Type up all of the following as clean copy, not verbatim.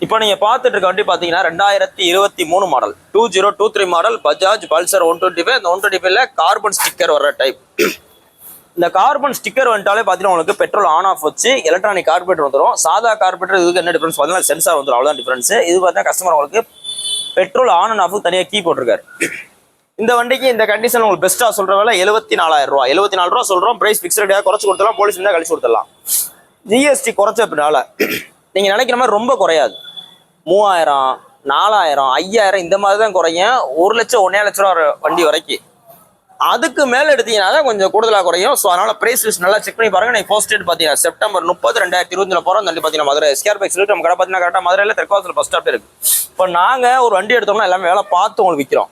இப்போ நீங்க பார்த்துட்டு இருக்க வண்டி பாத்தீங்கன்னா 2023 மாடல் 2023 மாடல் பஜாஜ் பல்சர் 125. இந்த 125ல கார்பன் ஸ்டிக்கர் வர்ற டைப். இந்த கார்பன் ஸ்டிக்கர் வந்துட்டாலே பார்த்தீங்கன்னா உங்களுக்கு பெட்ரோல் ஆன் ஆஃப் வச்சு எலக்ட்ரானிக் கார்பரேட்டர் வந்துடும். சாதா கார்பரேட்டர் இதுக்கு என்ன டிஃபரன்ஸ் பார்த்தீங்கன்னா சென்சார் வந்துடும், அவ்வளோதான் டிஃபரன்ஸ். இது பார்த்தீங்கன்னா கஸ்டமர் உங்களுக்கு பெட்ரோல் ஆன் அண்ட் ஆஃப் தனியாக கீ போட்டிருக்காரு. இந்த வண்டிக்கு இந்த கண்டிஷன் உங்களுக்கு பெஸ்ட்டாக சொல்கிற வேலை 74,000 ரூபா. 74 ரூபா சொல்கிறோம். ப்ரைஸ் ஃபிக்ஸ்டாக குறைச்சி கொடுத்துடலாம், போலீஸ் இருந்தால் கழிச்சு கொடுத்துடலாம். ஜிஎஸ்டி குறைச்ச பின்னால நீங்கள் நினைக்கிற மாதிரி ரொம்ப குறையாது. 3000, 4000, 5000 இந்த மாதிரி தான் குறையும். 1 லட்சம் 1.5 லட்ச ரூபா வண்டி வரைக்கும். அதுக்கு மேலே எடுத்தீங்கன்னா தான் கொஞ்சம் கூடுதலாக குறையும். ஸோ அதனால பிரைஸ் லிஸ்ட் நல்லா செக் பண்ணி பாருங்க. நீங்கள் போஸ்ட் டேட் பார்த்தீங்கன்னா செப்டம்பர் 30, 2020 போகிறோம். தண்டி பார்த்தீங்கன்னா மதுரை எஸ்கேர் பைக் நம்ம கடை பார்த்தீங்கன்னா கரெக்டாக மதுரையில் தெற்காசில் பஸ் ஸ்டாப் இருக்கு. இப்போ நாங்கள் ஒரு வண்டி எடுத்தோம்னா எல்லாமே வேலை பார்த்து உங்களுக்கு விற்கிறோம்.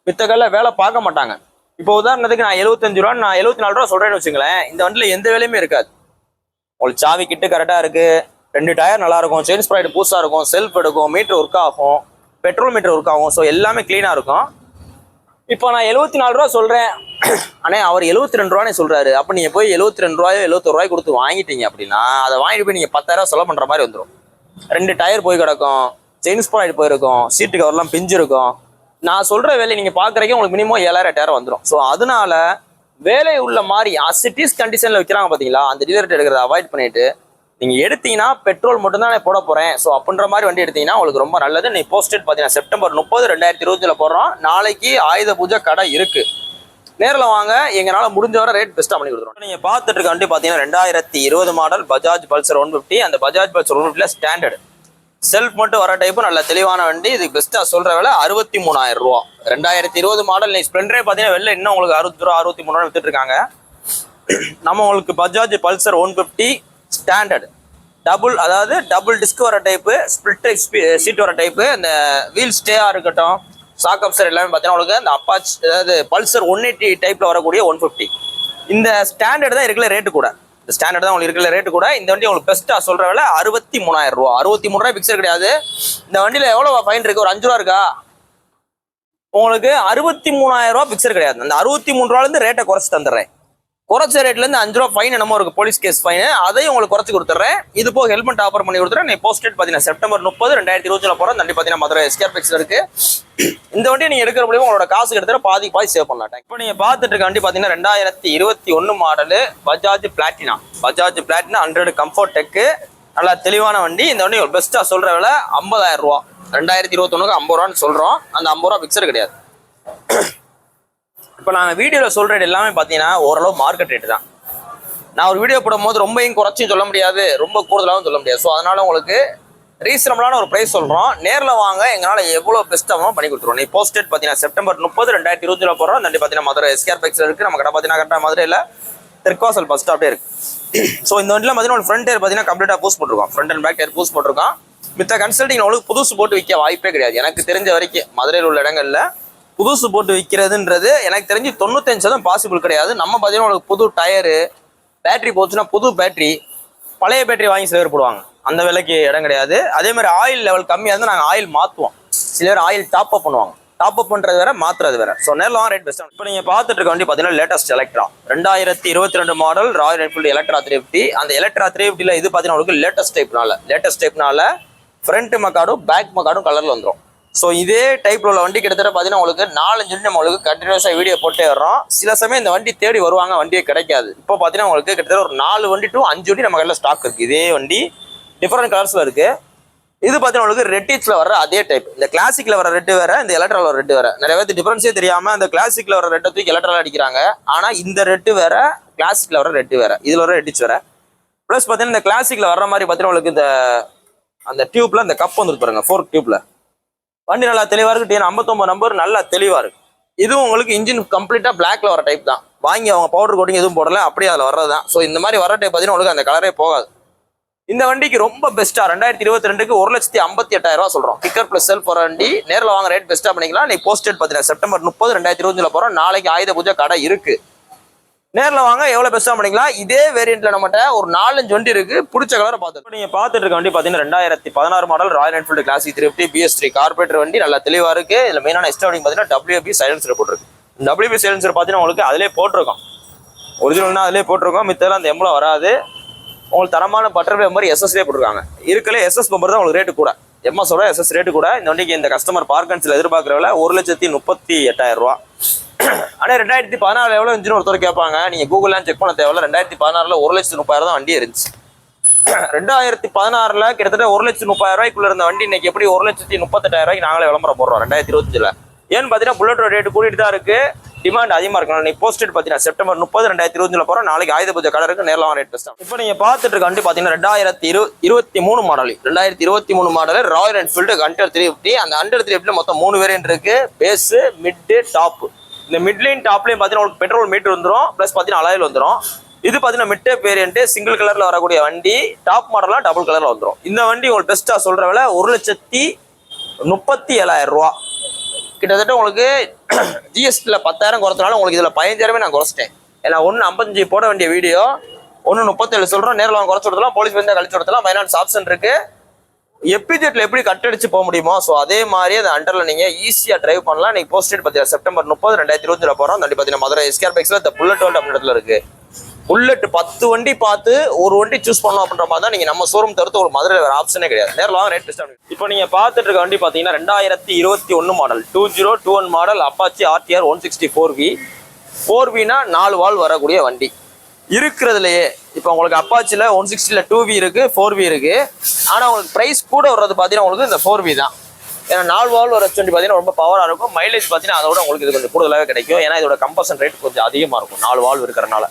மித்தக்கல்ல வேலை பார்க்க மாட்டாங்க. இப்போ உதாரணத்துக்கு நான் 75 ரூபா, நான் 74 ரூபா சொல்கிறேன்னு வச்சுங்களேன். இந்த வண்டியில் எந்த வேலையுமே இருக்காது. உங்களுக்கு சாவி கிட்டு கரெக்டாக இருக்குது, 2 டயர் நல்லா இருக்கும், செயின் ஸ்ப்ரைட் புதுசாக இருக்கும், செல்ஃப் எடுக்கும், மீட்டர் ஒர்க் ஆகும், பெட்ரோல் மீட்டர் ஒர்க் ஆகும். ஸோ எல்லாமே க்ளீனாக இருக்கும். இப்போ நான் 74 ரூபா சொல்கிறேன், ஆனால் அவர் 72 ரூபானே சொல்கிறாரு. அப்போ நீங்கள் போய் 72 ரூபாயோ 71 ரூபாய் கொடுத்து வாங்கிட்டீங்க அப்படின்னா அதை வாங்கிட்டு போய் நீங்கள் 10,000 செலவு பண்ணுற மாதிரி வந்துடும். 2 டயர் போய் கிடக்கும், செயின் ஸ்ப்ரைட் போயிருக்கும், சீட்டு கவர்லாம் பிஞ்சு இருக்கும். நான் சொல்கிற வேலையை நீங்கள் பார்க்குறக்கே உங்களுக்கு மினிமம் 7,000 8,000 வந்துடும். ஸோ அதனால வேலை உள்ள மாதிரி அசிட்டிஸ் கண்டிஷனில் வைக்கிறாங்க பார்த்தீங்களா, அந்த டீலர்கிட்ட எடுக்கிறத அவாய்ட் பண்ணிட்டு நீங்கள் எடுத்தீங்கன்னா பெட்ரோல் மட்டும்தான் நான் போட போகிறேன். ஸோ அப்படின்ற மாதிரி வண்டி எடுத்தீங்கன்னா உங்களுக்கு ரொம்ப நல்லது. நீ போஸ்டேட் பார்த்தீங்கன்னா செப்டம்பர் 30, 2020 போடுறோம். நாளைக்கு ஆயுத பூஜை கடை இருக்கு. நேரில் வாங்க, எங்களால் முடிஞ்ச வரை ரேட் பெஸ்ட்டாக பண்ணி கொடுத்துருவோம். நீங்கள் பார்த்துட்டு இருக்க வண்டி பார்த்தீங்கன்னா 2020 மாடல் பஜாஜ் பல்சர் 150. அந்த பஜாஜ் பல்சர் 150 ஸ்டாண்டர்டு செல்ஃப் மட்டும் வர டைப்பு, நல்ல தெளிவான வண்டி. இதுக்கு பெஸ்ட்டாக சொல்கிற விலை 63,000 ரூபா. 2020 மாடல். நீ ஸ்ப்ளெண்டரே பார்த்தீங்கன்னா வெளில இன்னும் உங்களுக்கு 60 ரூபா 63 ரூபா வித்துட்டு இருக்காங்க. நம்ம உங்களுக்கு பஜாஜ் பல்சர் 150 ஸ்டாண்டர்ட் டபுள், அதாவது டபுள் டிஸ்க் வர டைப்பு, ஸ்பிளிட் சீட் வர டைப்பு, இந்த வீல் ஸ்டேயாக இருக்கட்டும், ஷாக் அப்சர் எல்லாமே பார்த்தீங்கன்னா உங்களுக்கு அந்த அப்பாச், அதாவது பல்சர் 180 டைப்பில் வரக்கூடிய 150. இந்த ஸ்டாண்டர்ட் தான் இருக்கிற ரேட்டு கூட. இந்த ஸ்டாண்டர்ட் தான் உங்களுக்கு இருக்கிற ரேட்டு கூட. இந்த வண்டி உங்களுக்கு பெஸ்ட்டாக சொல்கிற வேலை 63,000 ரூபா. 63 ரூபாய் பிக்சர் கிடையாது. இந்த வண்டியில் எவ்வளோ ஃபைன் இருக்குது? ஒரு 5 ரூபா இருக்கா? உங்களுக்கு 63,000 ரூபா பிக்சர் கிடையாது. அந்த 63 ரூபாலேருந்து ரேட்டை குறைச்சி தந்துடுறேன். குறைச்ச ரேட்லேருந்து 5 ரூபா ஃபைன் என்னமோ இருக்குது, போலீஸ் கேஸ் ஃபைன். அதையும் உங்களுக்கு குறைச்சி கொடுத்துட்றேன். இது போக ஹெல்மெட் ஆஃபர் பண்ணி கொடுத்துறேன். நீ போஸ்டேட் பார்த்தீங்கன்னா செப்டம்பர் 30, 2020 போகிறோம். தண்டி பார்த்தீங்கன்னா மதுரை எஸ்கேர் பைக்ஸில் இருக்குது. இந்த வண்டியை நீங்கள் எடுக்கிற முடியும் உங்களோட காசு எடுத்துகிட்டு பாதி சேவ் பண்ணலாம். இப்போ நீங்கள் பார்த்துட்டு இருக்க வண்டி பார்த்தீங்கன்னா 2021 model Bajaj Platina. Bajaj Platina 100 comfort tec, நல்லா தெளிவான வண்டி. இந்த வண்டி ஒரு பெஸ்ட்டாக சொல்கிற விலை 50,000 ரூபா. 2021 50 ரூபான்னு சொல்கிறோம். அந்த 50 ரூபா பிக்சர் கிடையாது. இப்போ நாங்கள் வீடியோவில் சொல்கிற ரேட் எல்லாமே பார்த்தீங்கன்னா ஓரளவு மார்க்கெட் ரேட்டு தான். நான் ஒரு வீடியோ போடும்போது ரொம்பவும் குறைச்சும் சொல்ல முடியாது, ரொம்ப கூடுதலாகவும் சொல்ல முடியாது. ஸோ அதனால் உங்களுக்கு ரீசனபிளான ஒரு ப்ரைஸ் சொல்கிறோம். நேரில் வாங்க, எங்களால் எவ்வளோ பெஸ்ட்டாகவும் பண்ணி கொடுத்துருவோம். நீ போஸ்டேட் பார்த்தீங்கன்னா செப்டம்பர் 30, 2020 போகிறோம். தண்டி பார்த்தீங்கன்னா மதுரை எஸ்கேர் பைக்ஸில் இருக்குது. நம்ம கடை பார்த்தீங்கன்னா கரெக்டாக மதுரையில் தெற்காசல் பஸ் ஸ்டாப்டே இருக்குது. ஸோ இந்த வண்டியில் பார்த்தீங்கன்னா ஒரு ஃப்ரண்ட் டயர் பார்த்தீங்கன்னா கம்ப்ளீட்டாக பூஸ் போட்டிருக்கோம். ஃப்ரண்ட் அண்ட் பேக் டயர் பூஸ் போட்டிருக்கோம். மித்த கன்சல்டிங் உங்களுக்கு புதுசு போட்டு விற்க வாய்ப்பே கிடையாது. எனக்கு தெரிஞ்ச வரைக்கும் மதுரையில் உள்ள இடங்களில் புதுசு போட்டு விற்கிறதுன்றது எனக்கு தெரிஞ்சு 95% பாசிபிள் கிடையாது. நம்ம பார்த்தீங்கன்னா உங்களுக்கு புது டயரு, பேட்டரி போச்சுன்னா புது பேட்டரி, பழைய பேட்டரி வாங்கி சில பேர் போடுவாங்க. அந்த விலைக்கு இடம் கிடையாது. அதே மாதிரி ஆயில் லெவல் கம்மியாக இருந்தால் நாங்கள் ஆயில் மாற்றுவோம். சில பேர் ஆயில் டாப் அப் பண்ணுவாங்க. டாப் அப் பண்ணுறது வேற, மாற்றுறது வேற. ஸோ நேரில் ரேட் பெஸ்ட்டாக. இப்போ நீங்கள் பார்த்துட்டு இருக்க வண்டி பார்த்தீங்கன்னா latest Electra 2022 model Royal Enfield Electra 350. அந்த எலக்ட்ரா 350ல இது பார்த்தீங்கன்னா உங்களுக்கு லேட்டஸ்ட் டைப்னால ஃப்ரண்ட் மக்காடும் பேக் மக்காடும் கலரில் வந்துடும். ஸோ இதே டைப்ல உள்ள வண்டி கிட்டத்தட்ட பார்த்தீங்கன்னா உங்களுக்கு 4-5 வண்டி நம்மளுக்கு கண்டினியூஸாக வீடியோ போட்டே வரோம். சில சமயம் இந்த வண்டி தேடி வருவாங்க, வண்டியே கிடைக்காது. இப்போ பார்த்தீங்கன்னா உங்களுக்கு கிட்டத்தட்ட ஒரு 4 வண்டி to 5 வண்டி நம்ம கையில் ஸ்டாக் இருக்குது. இதே வண்டி டிஃப்ரெண்ட் கலர்ஸில் இருக்குது. இது பார்த்தீங்கன்னா உங்களுக்கு ரெட்டிச்சில் வர அதே டைப். இந்த கிளாசிக்கில் வர ரெட்டு வேறு, இந்த எலக்ட்ராவில் வர ரெட்டு வேறு. நிறைய பேருக்கு டிஃபரன்ஸே தெரியாமல் அந்த கிளாசிக்கில் வர ரெட்டை தூக்கி எலக்ட்ராவில் அடிக்கிறாங்க. ஆனால் இந்த ரெட்டு வேறு, கிளாசிக்கில் வர ரெட்டு வேறு, இதில் வர ரெட்டிச் வேறு. ப்ளஸ் பார்த்தீங்கன்னா இந்த கிளாசிக்கில் வர மாதிரி பார்த்தீங்கன்னா உங்களுக்கு இந்த அந்த டியூப்பில் இந்த கப் வந்துட்டு பாருங்க, 4 டியூப்பில் வண்டி நல்லா தெளிவாக இருக்குது. TN 59 நம்பர் நல்லா தெளிவாக இருக்குது. இதுவும் உங்களுக்கு இன்ஜின் கம்ப்ளீட்டாக பிளாக்ல வர டைப் தான். வாங்கி அவங்க பவுடர் கோட்டிங் எதுவும் போடல, அப்படியே அதில் வர்றது தான். ஸோ இந்த மாதிரி வர டைப் பார்த்தீங்கன்னா உங்களுக்கு அந்த கலரே போகாது. இந்த வண்டிக்கு ரொம்ப பெஸ்ட்டாக 2022க்கு 1,58,000 ரூபா சொல்கிறோம். கிக்கர் ப்ளஸ் செல்ஃப் வர வண்டி. நேரில் வாங்க, ரேட் பெஸ்ட்டாக பண்ணிக்கலாம். நீ போஸ்டேட் பார்த்தீங்கன்னா செப்டம்பர் 30, 2020 போகிறோம். நாளைக்கு ஆயுத பூஜை கடை இருக்குது. நேரில் வாங்க, எவ்வளோ பெஸ்ட்டாக பண்ணிக்கலாம். இதே வேரியண்ட்டில் நம்மகிட்ட ஒரு 4-5 வண்டி இருக்குது. பிடிச்ச கலரை பார்த்து நீங்கள் பார்த்துட்டு இருக்க வண்டி பார்த்தீங்கன்னா 2016 model Royal Enfield classic 350 BS3 carburettor வண்டி. நல்லா தெளிவாக இருக்குது. இதில் மெயினான எக்ஸ்ட்ரா பார்த்தீங்கன்னா WB சைலன்சர் போட்டிருக்கு. WB சைலன்சர் பார்த்தீங்கன்னா உங்களுக்கு அதிலே போட்டிருக்கோம். ஒரிஜினல்னா அதிலே போட்டிருக்கோம். மித்தெல்லாம் அந்த எம்பளம் வராது. உங்களுக்கு தரமான பட்டர்ஃப்ளை பம்பர் SSலே போட்டிருக்காங்க. இருக்கலே SS பம்பர் தான் உங்களுக்கு ரேட்டு கூட. எம்எஸோட எஸ்எஸ் ரேட்டு கூட. இந்த வண்டிக்கு இந்த கஸ்டமர் பார்க்கன்ஸில் எதிர்பார்க்குற விலை 1,38,000 ரூபா. ஆனால் 2016 எவ்வளோ இருந்துச்சுன்னு ஒருத்தர் கேட்பாங்க. நீங்கள் கூகுள்லாம் செக் பண்ண தேவையில்ல. 2016 1,30,000 தான் வண்டி இருந்துச்சு. 2016 கிட்டத்தட்ட 1,30,000 இருந்த வண்டி இன்னைக்கு எப்படி 1,38,000 நாங்களே விளம்பரம் போடுறோம் 2025. ஏன்னு பார்த்தீங்கன்னா புல்லட்டோட ரேட்டு கூட்டிட்டு தான் இருக்கு, டிமாண்ட் அதிகமாக இருக்கும். நீ போஸ்டட் பார்த்தீங்கன்னா செப்டம்பர் 30, 2025 போகிறோம். நாளைக்கு ஆயுத பூஜை கடை இருக்கு, நேரில் ரேட் பெஸ்ட். இப்போ நீங்கள் பார்த்துட்டு இருக்க வண்டி பார்த்தீங்கன்னா 2023 model. 2023 model Royal Enfield Hunter 350. அந்த ஹண்டர் 350 மொத்தம் 3 வேரியன்ட் இருக்கு, பேஸு, மிட்டு, டாப். இந்த மிட்லைன் டாப்லையும் பார்த்தீங்கன்னா உங்களுக்கு பெட்ரோல் மீட்டர் வந்துடும், ப்ளஸ் பார்த்தீங்கன்னா அலாயில் வந்துடும். இது பார்த்தீங்கன்னா மிட் வேரியன்ட் சிங்கிள் கலரில் வரக்கூடிய வண்டி. டாப் மாடலாக டபுள் கலரில் வந்துடும். இந்த வண்டி உங்களுக்கு பெஸ்ட்டாக சொல்கிற விலை 1,37,000 ரூபா. கிட்டத்தட்ட உங்களுக்கு ஜிஎஸ்டியில் 10,000 குறைச்சனால உங்களுக்கு இதில் 15,000 நான் குறைச்சிட்டேன். ஏன்னா 1,55 போட வேண்டிய வீடியோ 1,37 சொல்கிறோம். நேரில் வாங்க குறைச்சி கொடுத்தலாம், போலீஸ் வந்து கழிச்சு கொடுத்தலாம். ஃபைனான்ஸ் ஆப்ஷன் இருக்கு. எப்பிஜெட்டில் எப்படி கட்டடிச்சு போக முடியுமோ ஸோ அதே மாதிரி அந்த அண்டரில் நீங்கள் ஈஸியாக டிரைவ் பண்ணலாம். நீங்கள் போஸ்டட் பார்த்தீங்கன்னா செப்டம்பர் 30, 2025 போகிறோம். தள்ளி பார்த்தீங்கன்னா மதுரை எஸ்கேர் பைக்ஸில் இந்த புல்லட் வேர்ல்டு அப்படின்ற இடத்துல இருக்கு. புல்லட் 10 வண்டி பார்த்து ஒரு வண்டி சூஸ் பண்ணலாம் அப்படின்ற மாதிரி தான். நீங்கள் நம்ம ஷோரூம் தவிர்த்து ஒரு மதுரை வேறு ஆப்ஷனே கிடையாது. நேரில் வாங்க ரேட் பெஸ்ட். இப்போ நீங்கள் பார்த்துட்டு இருக்க வண்டி பார்த்தீங்கன்னா 2021 model 2021 model Apache RTR 164V. 4Vனா 4 வால் வரக்கூடிய வண்டி இருக்கிறதுலையே. இப்போ உங்களுக்கு அப்பாச்சியில் 160ல் 2V இருக்கு, 4V இருக்கு. ஆனால் உங்களுக்கு ப்ரைஸ் கூட வர்றது பார்த்தீங்கன்னா உங்களுக்கு இந்த 4V தான். ஏன்னா 4 வால் வர வண்டி பார்த்தீங்கன்னா ரொம்ப பவராக இருக்கும். மைலேஜ் பார்த்தீங்கன்னா அதோட உங்களுக்கு இது கொஞ்சம் கூடுதலாகவே கிடைக்கும். ஏன்னா இதோட கம்பல்சன் ரேட் கொஞ்சம் அதிகமாக இருக்கும் 4 வால் இருக்கிறனால.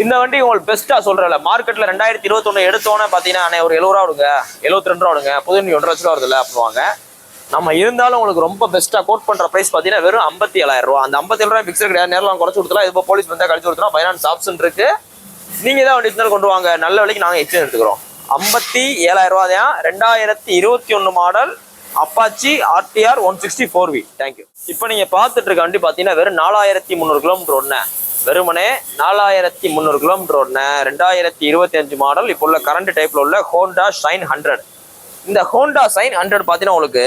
இந்த வண்டி உங்களுக்கு பெஸ்ட்டாக சொல்கிறல மார்க்கெட்டில் 2021 எடுத்தோன்னே பார்த்தீங்கன்னா ஒரு 70 ரூபா விடுங்க, 72 ரூபா விடுங்க, புது 1.5 லட்சம் வருது இல்லை அப்படிவாங்க. நம்ம இருந்தாலும் உங்களுக்கு ரொம்ப பெஸ்ட்டாக கோட் பண்ணுற ப்ரைஸ் பார்த்தீங்கன்னா வெறும் 57,000 ரூபா. அந்த 57 ரூபாய் ஃபிக்ஸட் கிடையாது, நேரில் குறைச்சி கொடுத்தலாம். இது போலீஸ் வந்தால் கழிச்சு கொடுத்தலாம். ஃபைனான்ஸ் ஆப்ஷன் இருக்கு. நீங்கள் தான் வண்டி இருந்தாலும் கொண்டு வாங்க, நல்ல விலைக்கு நாங்கள் எக்ஸ்சேஞ்ச் எடுத்துக்கிறோம். 57,000 ரூபா தான் 2021 model Apache RTR 164V. Thank you. இப்போ நீங்கள் பார்த்துட்டு இருக்க வண்டி பார்த்தீங்கன்னா வெறும் 4,300 கிலோமீட்டர் ஒன்று, வெறுமனே 4,300 கிலோமீட்டர் ஒன்று 2025 மாடல். இப்போ உள்ள கரண்ட் டைப்ல உள்ள ஹோண்டா ஷைன் 100. இந்த ஹோண்டா ஷைன் 100 பார்த்தீங்கன்னா உங்களுக்கு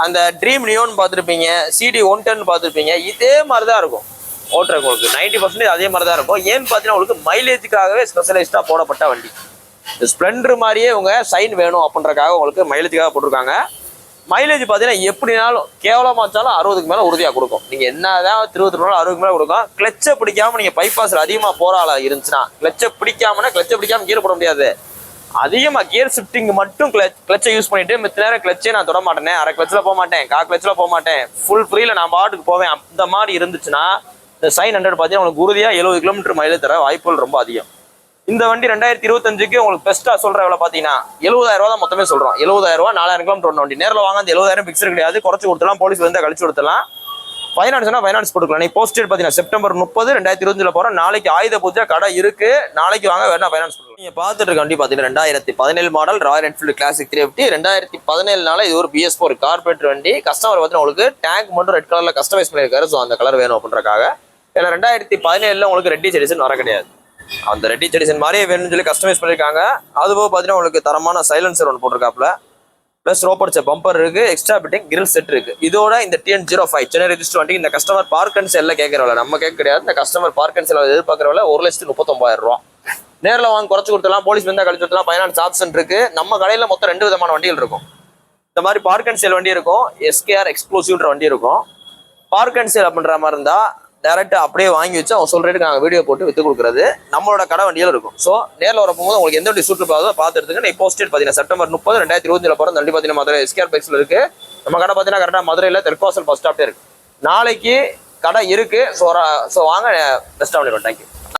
அந்த ட்ரீம் நியோன் பார்த்துருப்பீங்க, CD 110 பார்த்துருப்பீங்க. இதே மாதிரி தான் இருக்கும் ஓட்டுறதுக்கு. உங்களுக்கு 90% அதே மாதிரி தான் இருக்கும். ஏன்னு பார்த்தீங்கன்னா உங்களுக்கு மைலேஜுக்காகவே ஸ்பெஷலைஸ்டாக போடப்பட்ட வண்டி. இந்த ஸ்ப்ளெண்டர் மாதிரியே உங்க ஷைன் வேணும் அப்படின்றக்காக உங்களுக்கு மைலேஜுக்காக போட்டிருக்காங்க. மைலேஜ் பார்த்தீங்கன்னா எப்படினாலும் கேவலமாக வச்சாலும் 60க்கு மேலே உறுதியாக கொடுக்கும். நீங்கள் என்னதான் 23 60க்கு மேலே கொடுக்கும். கிளச்சை பிடிக்காம நீங்கள் பைபாஸில் அதிகமாக போகிற ஆளா இருந்துச்சுன்னா கிளச்சை பிடிக்காம கீழே போட முடியாது. அதிகமாக கியர் ஷிஃப்டிங் மட்டும் கிளச்சை யூஸ் பண்ணிட்டு மித்த நேரம் கிளச்சே நான் தொட மாட்டேன், அரை கிளச்சில் போக மாட்டேன், கிளச்சில் போக மாட்டேன், ஃபுல் ஃப்ரீல நான் பாட்டுக்கு போவேன். அந்த மாதிரி இருந்துச்சுன்னா இந்த ஷைன் 100 பார்த்தீங்கன்னா உங்களுக்கு உறுதியாக 70 கிலோமீட்டர் மைலேஜ் தர வாய்ப்புகள் ரொம்ப அதிகம். இந்த வண்டி 2025க்கு உங்களுக்கு பெஸ்ட்டாக சொல்கிற எவ்வளோ பார்த்தீங்கன்னா 70,000 ரூபா தான் மொத்தமே சொல்கிறோம். 70,000 ரூபா 4,000 கிலோமீட்டர் ஒன்று வண்டி. நேரில் வாங்க. அந்த 70,000 ஃபிக்ஸர் கிடையாது, குறைச்சி கொடுத்துலாம், போலீஸ் வந்து கழிச்சு கொடுத்துலாம். ஃபைனான்ஸ்னா ஃபைனான்ஸ் கொடுக்கலாம். நீ போஸ்டட் பார்த்தீங்கன்னா செப்டம்பர் 30, 2025 போகிறோம். நாளைக்கு ஆயுத பூஜை கடை இருக்கு, நாளைக்கு வாங்க, வேணா ஃபைனான்ஸ் கொடுக்கலாம். நீங்கள் பார்த்துட்டு இருக்க வண்டி பார்த்தீங்கன்னா 2017 மாடல் ராயல் என்ஃபீல்டு கிளாசிக் 350. 2017 இது ஒரு BS4 கார்பரேட் வண்டி. கஸ்டமர் பார்த்தீங்கன்னா உங்களுக்கு டேங்க் மட்டும் ரெட் கலரில் கஸ்டமைஸ் பண்ணியிருக்காரு. ஸோ அந்த கலர் வேணும் அப்படின்றக்காக. ஏன்னா 2017 உங்களுக்கு ரெட்டி எடிஷன் வர கிடையாது. அந்த ரெட்டி எடிஷன் மாதிரியே வேணும்னு சொல்லி கஸ்டமைஸ் பண்ணியிருக்காங்க. அதுபோக பார்த்தீங்கன்னா உங்களுக்கு தரமான சைலன்சர் ஒன்று போட்டிருக்காப்புல, ப்ளஸ் ரோபோட்ச பம்பர் இருக்கு, எக்ஸ்ட்ரா பிட்டிங் கிரில் செட் இருக்கு. இதோட இந்த TN05 சென்னை ரெஜிஸ்டர் வண்டி இந்த கஸ்டமர் பார்க் அண்ட் செல்ல கேட்கறவல நம்ம கேட்க கிடையாது. இந்த கஸ்டமர் பார்க் அண்ட் செல்ல எதிர்பார்க்கறவல 1,39,000 ரூபா. நேரில் வாங்க குறைச்சு கொடுத்துலாம், போலீஸ் வந்தால் கழிச்சு கொடுத்துலாம். ஃபைனான்ஸ் ஆப்ஷன் இருக்கு. நம்ம கடையில் மொத்தம் 2 விதமான வண்டிகள் இருக்கும். இந்த மாதிரி பார்க் அண்ட் செல் வண்டி இருக்கும், SKR எக்ஸ்க்ளூசிவ்ன்ற வண்டி இருக்கும். பார்க் அண்ட் செல் அப்படின்ற மாதிரி இருந்தா டேரக்டா அப்படியே வாங்கி வச்சு அவங்க சொல்ற ரேட்டுக்கு நாங்கள் வீடியோ போட்டு வித்து கொடுக்குறது நம்மளோட கடை வண்டியில் இருக்கும். ஸோ நேரில் வரப்போது உங்களுக்கு எந்த வண்டி சூட்டு போதோ பார்த்து எடுத்துங்க. நீ போஸ்டட் பார்த்தீங்கன்னா செப்டம்பர் 30, 2025 போகிற வண்டி பார்த்தீங்கன்னா மதுரை எஸ்கேர் பைக்ஸில் இருக்கு. நம்ம கடை பார்த்தீங்கன்னா கரெக்டாக மதுரையில் தெற்குவாசல் பஸ் ஸ்டாப்டே இருக்கு. நாளைக்கு கடை இருக்கு. ஸோ வாங்க பெஸ்ட்டாக பண்ணிடுவோம். தேங்க்யூ.